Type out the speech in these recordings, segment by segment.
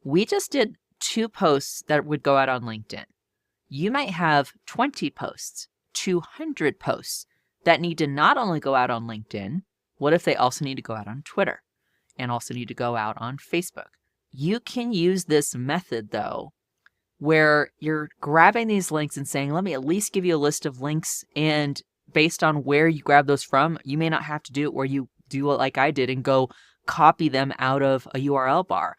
we just did 2 posts that would go out on LinkedIn. You might have 20 posts, 200 posts that need to not only go out on LinkedIn, what if they also need to go out on Twitter and also need to go out on Facebook? You can use this method, though, where you're grabbing these links and saying, let me at least give you a list of links. And based on where you grab those from, you may not have to do it where you do it like I did and go copy them out of a URL bar.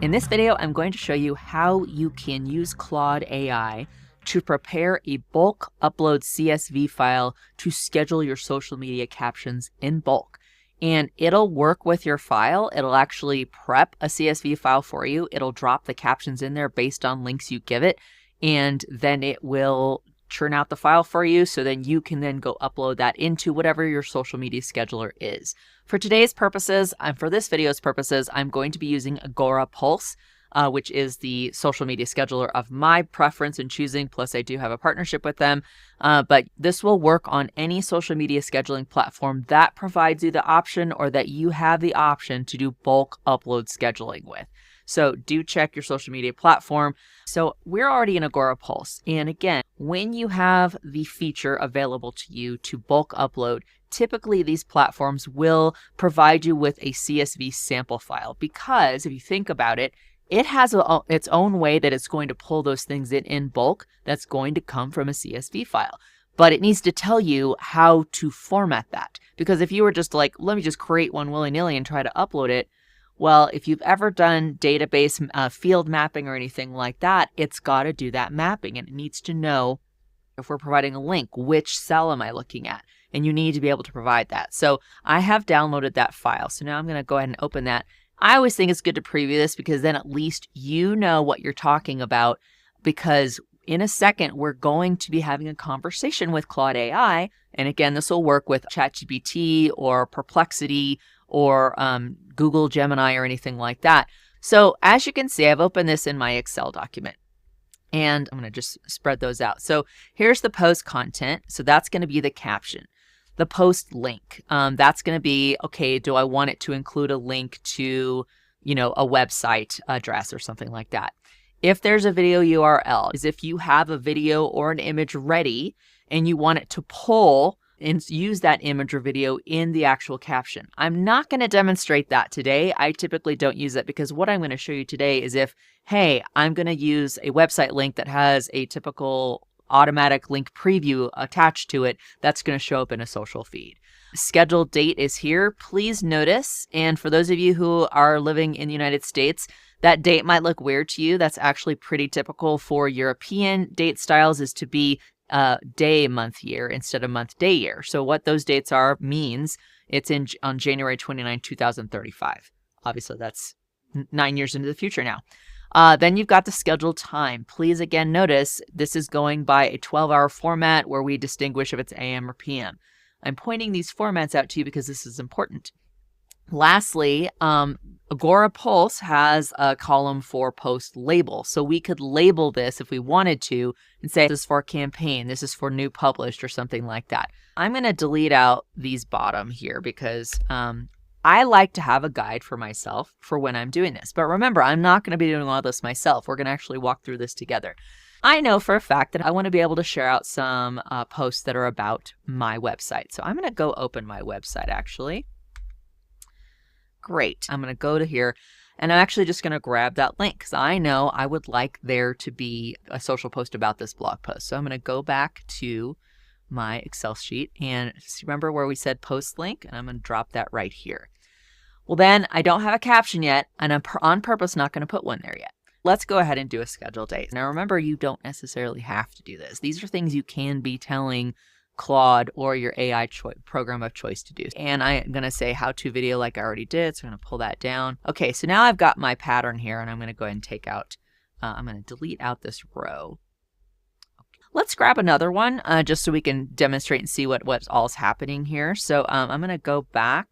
In this video, I'm going to show you how you can use Claude AI to prepare a bulk upload CSV file to schedule your social media captions in bulk. And it'll work with your file. It'll actually prep a CSV file for you. It'll drop the captions in there based on links you give it. And then it will churn out the file for you. So then you can then go upload that into whatever your social media scheduler is. For today's purposes, for this video's purposes, I'm going to be using Agorapulse, which is the social media scheduler of my preference and choosing. Plus, I do have a partnership with them. But this will work on any social media scheduling platform that provides you the option or that you have the option to do bulk upload scheduling with. So do check your social media platform. So we're already in Agorapulse. And again, when you have the feature available to you to bulk upload, typically these platforms will provide you with a CSV sample file because if you think about it, it has its own way that it's going to pull those things in bulk that's going to come from a CSV file. But it needs to tell you how to format that. Because if you were just like, let me just create one willy-nilly and try to upload it, well, if you've ever done database field mapping or anything like that, it's got to do that mapping. And it needs to know, if we're providing a link, which cell am I looking at? And you need to be able to provide that. So I have downloaded that file. So now I'm going to go ahead and open that. I always think it's good to preview this because then at least you know what you're talking about, because in a second, we're going to be having a conversation with Claude AI. And again, this will work with ChatGPT or Perplexity or Google Gemini or anything like that. So as you can see, I've opened this in my Excel document. And I'm going to just spread those out. So here's the post content. So that's going to be the caption. The post link, that's going to be, okay, do I want it to include a link to, a website address or something like that? If there's a video URL, is if you have a video or an image ready and you want it to pull and use that image or video in the actual caption. I'm not going to demonstrate that today. I typically don't use it because what I'm going to show you today is if, hey, I'm going to use a website link that has a typical automatic link preview attached to it, that's going to show up in a social feed. Scheduled date is here. Please notice, and for those of you who are living in the United States, that date might look weird to you. That's actually pretty typical for European date styles, is to be day, month, year instead of month, day, year. So what those dates are means it's on January 29, 2035. Obviously, that's 9 years into the future now. Then you've got the scheduled time. Please again notice this is going by a 12-hour format where we distinguish if it's AM or PM. I'm pointing these formats out to you because this is important. Lastly, Agorapulse has a column for post label. So we could label this if we wanted to and say this is for campaign, this is for new published or something like that. I'm going to delete out these bottom here because I like to have a guide for myself for when I'm doing this. But remember, I'm not going to be doing all this myself. We're going to actually walk through this together. I know for a fact that I want to be able to share out some posts that are about my website. So I'm going to go open my website actually. Great. I'm going to go to here and I'm actually just going to grab that link because I know I would like there to be a social post about this blog post. So I'm going to go back to my Excel sheet and remember where we said post link, and I'm going to drop that right here. Well, then I don't have a caption yet, and I'm on purpose not going to put one there yet. Let's go ahead and do a schedule date. Now remember, you don't necessarily have to do this. These are things you can be telling Claude or your AI program of choice to do. And I'm going to say how-to video like I already did, so I'm going to pull that down. Okay, so now I've got my pattern here, and I'm going to go ahead and take out, I'm going to delete out this row. Let's grab another one just so we can demonstrate and see what all's happening here. So I'm going to go back,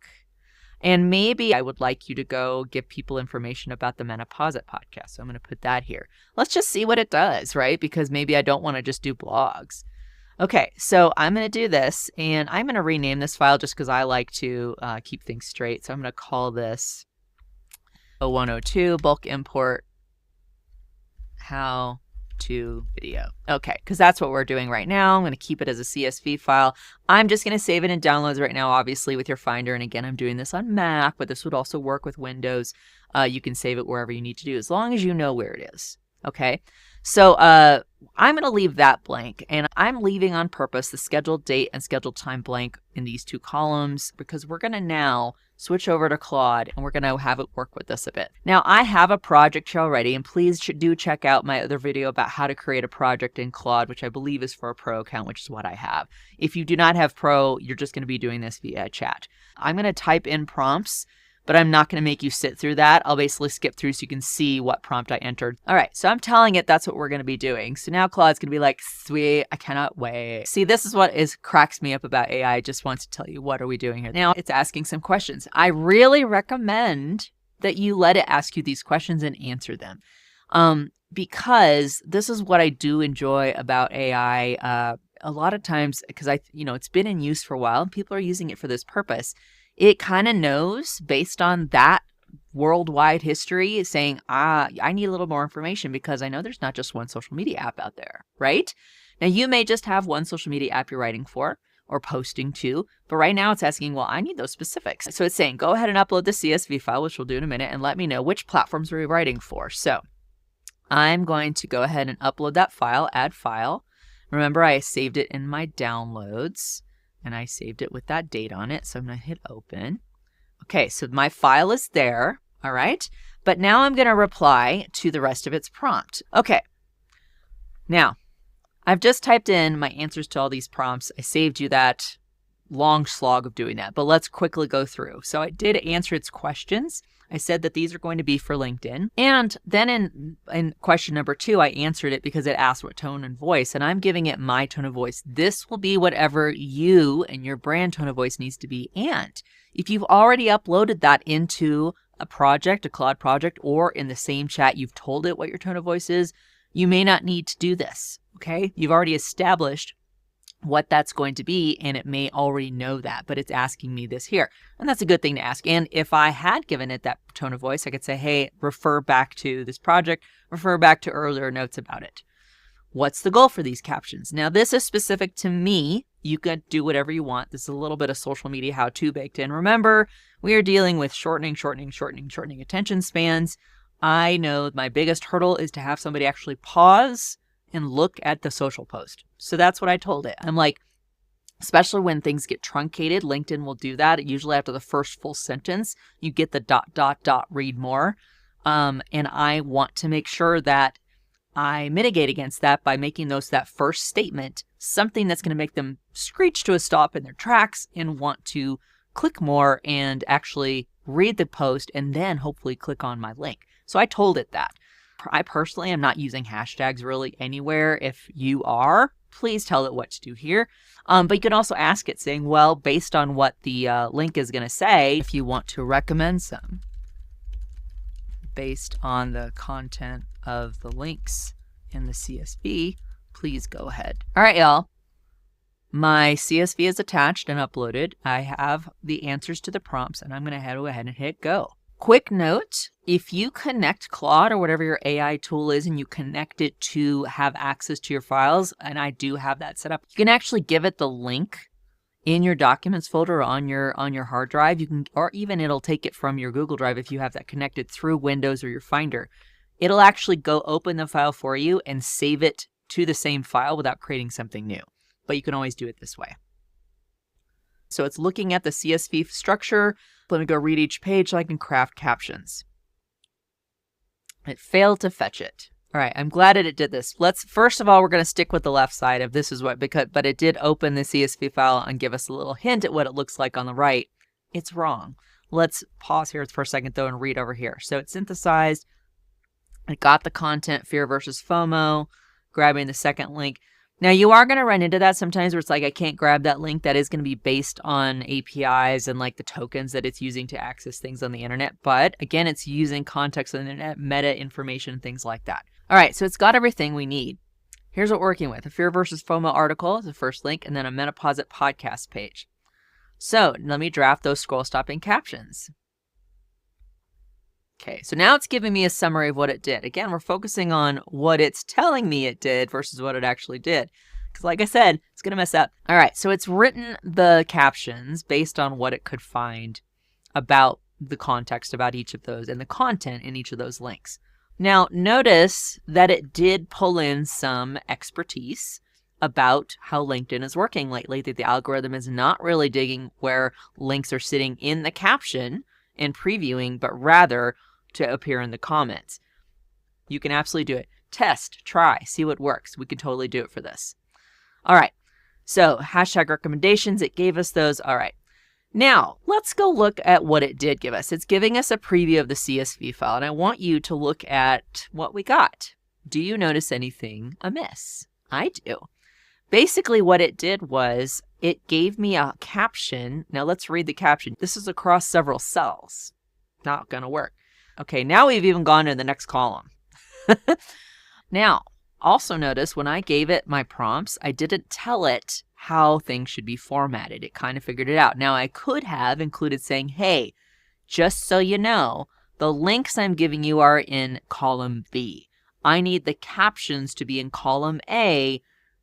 and maybe I would like you to go give people information about the Menopause It podcast. So I'm going to put that here. Let's just see what it does, right? Because maybe I don't want to just do blogs. Okay, so I'm going to do this, and I'm going to rename this file just because I like to keep things straight. So I'm going to call this 0102 bulk import how to video. Okay, because that's what we're doing right now. I'm going to keep it as a CSV file. I'm just going to save it in downloads right now, obviously, with your Finder. And again, I'm doing this on Mac, but this would also work with Windows. You can save it wherever you need to do, as long as you know where it is. Okay, so I'm going to leave that blank, and I'm leaving on purpose the scheduled date and scheduled time blank in these two columns because we're going to now switch over to Claude and we're going to have it work with us a bit. Now, I have a project here already, and please do check out my other video about how to create a project in Claude, which I believe is for a Pro account, which is what I have. If you do not have Pro, you're just going to be doing this via chat. I'm going to type in prompts, but I'm not going to make you sit through that. I'll basically skip through so you can see what prompt I entered. All right, so I'm telling it that's what we're going to be doing. So now Claude's going to be like, sweet, I cannot wait. See, this is what cracks me up about AI. It just wants to tell you, what are we doing here? Now it's asking some questions. I really recommend that you let it ask you these questions and answer them. Because this is what I do enjoy about AI. A lot of times, because it's been in use for a while and people are using it for this purpose. It kind of knows based on that worldwide history saying, I need a little more information because I know there's not just one social media app out there, right? Now, you may just have one social media app you're writing for or posting to, but right now it's asking, well, I need those specifics. So it's saying, go ahead and upload the CSV file, which we'll do in a minute, and let me know which platforms are we writing for. So I'm going to go ahead and upload that file, add file. Remember, I saved it in my downloads. And I saved it with that date on it. So I'm going to hit open. Okay, so my file is there. All right. But now I'm going to reply to the rest of its prompt. Okay. Now, I've just typed in my answers to all these prompts. I saved you that long slog of doing that. But let's quickly go through. So I did answer its questions. I said that these are going to be for LinkedIn. And then in question number 2, I answered it because it asked what tone and voice, and I'm giving it my tone of voice. This will be whatever you and your brand tone of voice needs to be. And if you've already uploaded that into a project, a Claude project, or in the same chat, you've told it what your tone of voice is, you may not need to do this. Okay. You've already established what that's going to be, and it may already know that, but it's asking me this here. And that's a good thing to ask. And if I had given it that tone of voice, I could say, hey, refer back to this project, refer back to earlier notes about it. What's the goal for these captions? Now, this is specific to me. You could do whatever you want. This is a little bit of social media how-to baked in. Remember, we are dealing with shortening attention spans. I know my biggest hurdle is to have somebody actually pause and look at the social post. So that's what I told it. I'm like, especially when things get truncated, LinkedIn will do that. Usually after the first full sentence, you get the ... read more. And I want to make sure that I mitigate against that by making that first statement something that's going to make them screech to a stop in their tracks and want to click more and actually read the post and then hopefully click on my link. So I told it that. I personally am not using hashtags really anywhere. If you are, please tell it what to do here. But you can also ask it saying, well, based on what the link is going to say, if you want to recommend some based on the content of the links in the CSV, please go ahead. All right, y'all. My CSV is attached and uploaded. I have the answers to the prompts, and I'm going to go ahead and hit go. Quick note, if you connect Claude or whatever your AI tool is and you connect it to have access to your files, and I do have that set up, you can actually give it the link in your documents folder on your hard drive. You can, or even it'll take it from your Google Drive if you have that connected through Windows or your Finder. It'll actually go open the file for you and save it to the same file without creating something new. But you can always do it this way. So it's looking at the CSV structure. Let me go read each page so I can craft captions. It failed to fetch it. All right, I'm glad that it did this. First of all, we're going to stick with the left side of this is what, but it did open the CSV file and give us a little hint at what it looks like on the right. It's wrong. Let's pause here for a second though and read over here. So it synthesized, it got the content, fear versus FOMO, grabbing the second link. Now, you are going to run into that sometimes where it's like, I can't grab that link. That is going to be based on APIs and like the tokens that it's using to access things on the internet. But again, it's using context on the internet, meta information, things like that. All right, so it's got everything we need. Here's what we're working with. A Fear versus FOMO article is the first link, and then a Menopause podcast page. So let me draft those scroll stopping captions. Okay, so now it's giving me a summary of what it did. Again, we're focusing on what it's telling me it did versus what it actually did. Because like I said, it's going to mess up. All right, so it's written the captions based on what it could find about the context about each of those and the content in each of those links. Now, notice that it did pull in some expertise about how LinkedIn is working lately, that the algorithm is not really digging where links are sitting in the caption and previewing, but rather to appear in the comments. You can absolutely do it. Test, try, see what works. We can totally do it for this. All right, so hashtag recommendations, it gave us those. All right, now let's go look at what it did give us. It's giving us a preview of the CSV file, and I want you to look at what we got. Do you notice anything amiss? I do. Basically what it did was it gave me a caption. Now let's read the caption. This is across several cells. Not going to work. Okay, now we've even gone to the next column. Now, also notice when I gave it my prompts, I didn't tell it how things should be formatted. It kind of figured it out. Now I could have included saying, hey, just so you know, the links I'm giving you are in column B. I need the captions to be in column A,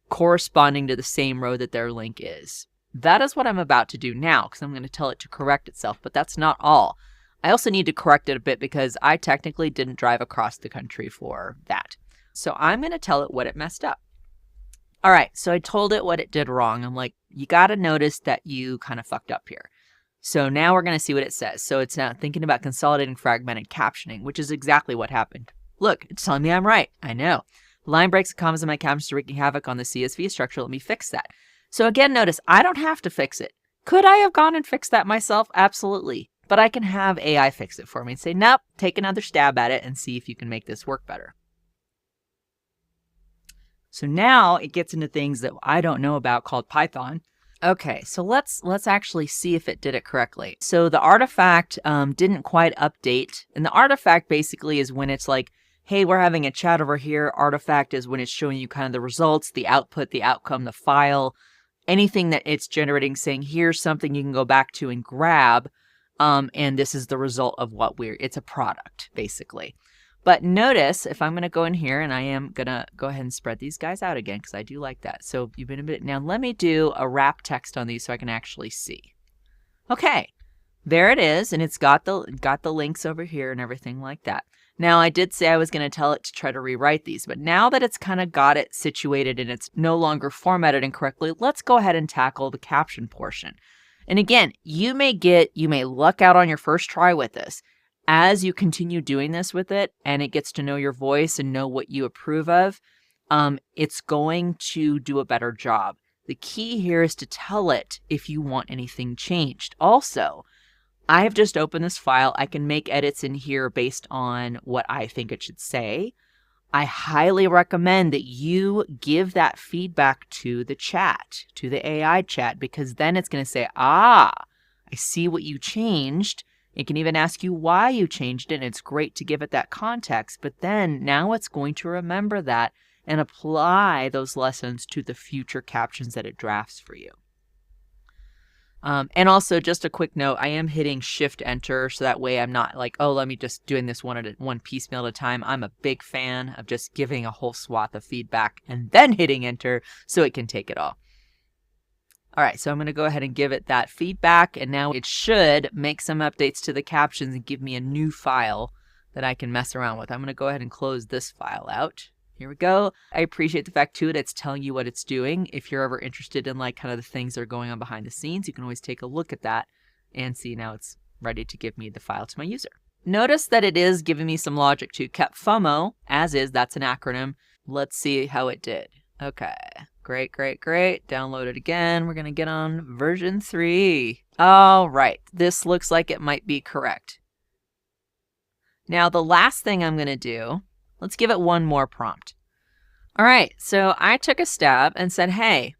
corresponding to the same row that their link is. That is what I'm about to do now, because I'm going to tell it to correct itself, but that's not all. I also need to correct it a bit because I technically didn't drive across the country for that. So I'm going to tell it what it messed up. All right, so I told it what it did wrong. I'm like, you got to notice that you kind of fucked up here. So now we're going to see what it says. So it's now thinking about consolidating fragmented captioning, which is exactly what happened. Look, it's telling me I'm right. I know. Line breaks and commas in my captions are wreaking havoc on the CSV structure. Let me fix that. So again, notice I don't have to fix it. Could I have gone and fixed that myself? Absolutely. But I can have AI fix it for me and say, nope, take another stab at it and see if you can make this work better. So now it gets into things that I don't know about called Python. Okay, so let's actually see if it did it correctly. So the artifact didn't quite update. And the artifact basically is when it's like, hey, we're having a chat over here. Artifact is when it's showing you kind of the results, the output, the outcome, the file, anything that it's generating, saying here's something you can go back to and grab. And this is the result of what it's a product, basically. But notice if I'm going to go in here and I am going to go ahead and spread these guys out again because I do like that. So you've been a bit. Now let me do a wrap text on these so I can actually see. Okay, there it is. And it's got the links over here and everything like that. Now I did say I was going to tell it to try to rewrite these, but now that it's kind of got it situated and it's no longer formatted incorrectly, let's go ahead and tackle the caption portion. And again, you may luck out on your first try with this. As you continue doing this with it and it gets to know your voice and know what you approve of, it's going to do a better job. The key here is to tell it if you want anything changed. Also, I have just opened this file. I can make edits in here based on what I think it should say. I highly recommend that you give that feedback to the chat, to the AI chat, because then it's going to say, I see what you changed. It can even ask you why you changed it. And it's great to give it that context. But then now it's going to remember that and apply those lessons to the future captions that it drafts for you. And also just a quick note, I am hitting Shift Enter so that way I'm not like, oh, let me just doing this one piecemeal at a time. I'm a big fan of just giving a whole swath of feedback and then hitting Enter so it can take it all. All right, so I'm going to go ahead and give it that feedback, and now it should make some updates to the captions and give me a new file that I can mess around with. I'm going to go ahead and close this file out. Here we go. I appreciate the fact too that it's telling you what it's doing. If you're ever interested in like kind of the things that are going on behind the scenes, you can always take a look at that and see now it's ready to give me the file to my user. Notice that it is giving me some logic too. Kept FOMO, as is, that's an acronym. Let's see how it did. Okay, great. Download it again. We're going to get on version 3. All right, this looks like it might be correct. Now the last thing I'm going to do, let's give it one more prompt. All right, so I took a stab and said, hey,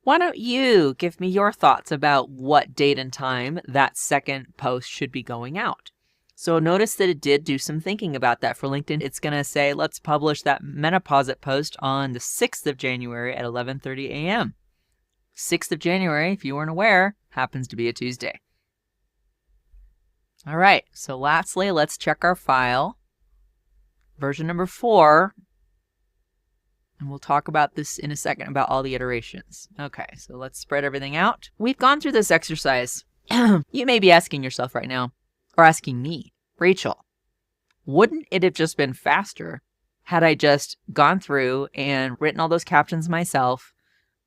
why don't you give me your thoughts about what date and time that second post should be going out? So notice that it did do some thinking about that for LinkedIn. It's going to say, let's publish that menopause post on the 6th of January at 11:30 a.m. 6th of January, if you weren't aware, happens to be a Tuesday. All right, so lastly, let's check our file. Version number 4. And we'll talk about this in a second, about all the iterations. Okay, so let's spread everything out. We've gone through this exercise. You may be asking yourself right now, or asking me, Rachel, wouldn't it have just been faster had I just gone through and written all those captions myself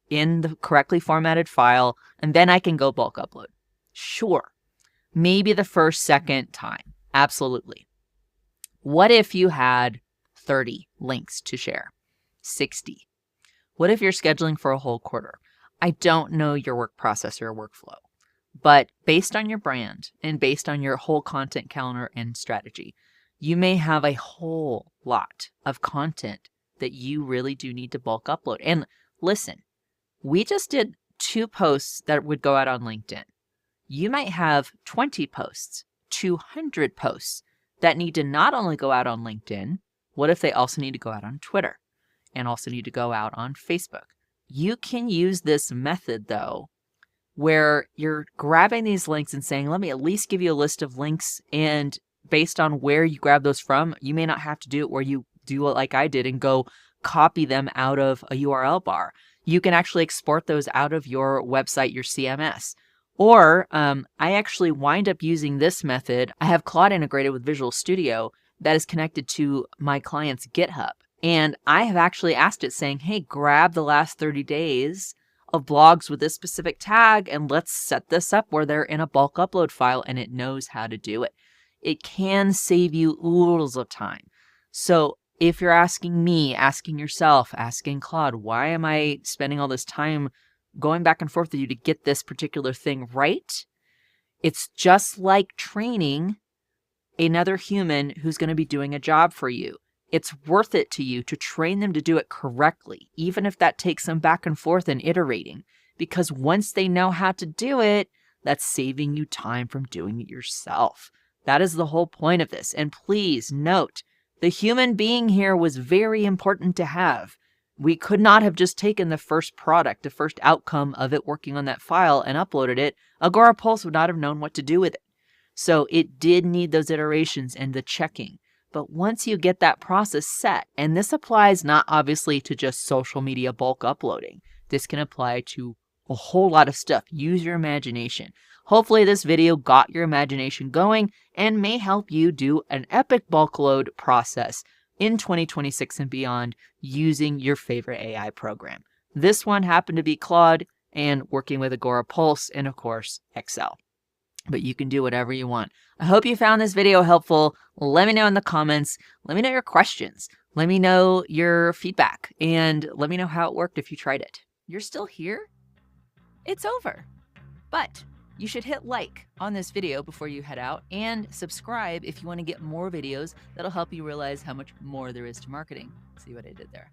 in the correctly formatted file, and then I can go bulk upload? Sure. Maybe the first, second time. Absolutely. What if you had 30 links to share? 60? What if you're scheduling for a whole quarter? I don't know your work process or workflow, but based on your brand and based on your whole content calendar and strategy, you may have a whole lot of content that you really do need to bulk upload. And listen, we just did 2 posts that would go out on LinkedIn. You might have 20 posts, 200 posts that need to not only go out on LinkedIn, what if they also need to go out on Twitter and also need to go out on Facebook? You can use this method, though, where you're grabbing these links and saying, let me at least give you a list of links, and based on where you grab those from, you may not have to do it where you do it like I did and go copy them out of a URL bar. You can actually export those out of your website, your CMS. Or I actually wind up using this method. I have Claude integrated with Visual Studio that is connected to my client's GitHub. And I have actually asked it saying, hey, grab the last 30 days of blogs with this specific tag, and let's set this up where they're in a bulk upload file, and it knows how to do it. It can save you oodles of time. So if you're asking me, asking yourself, asking Claude, why am I spending all this time going back and forth with you to get this particular thing right? It's just like training another human who's going to be doing a job for you. It's worth it to you to train them to do it correctly, even if that takes some back and forth and iterating, because once they know how to do it, that's saving you time from doing it yourself. That is the whole point of this. And please note, the human being here was very important to have. We could not have just taken the first product, the first outcome of it working on that file and uploaded it. Agorapulse would not have known what to do with it. So it did need those iterations and the checking. But once you get that process set, and this applies not obviously to just social media bulk uploading, this can apply to a whole lot of stuff. Use your imagination. Hopefully this video got your imagination going and may help you do an epic bulk load process in 2026 and beyond using your favorite AI program. This one happened to be Claude and working with Agorapulse and, of course, Excel. But you can do whatever you want. I hope you found this video helpful. Let me know in the comments. Let me know your questions. Let me know your feedback. And let me know how it worked if you tried it. You're still here? It's over. But you should hit like on this video before you head out, and subscribe if you want to get more videos that'll help you realize how much more there is to marketing. See what I did there?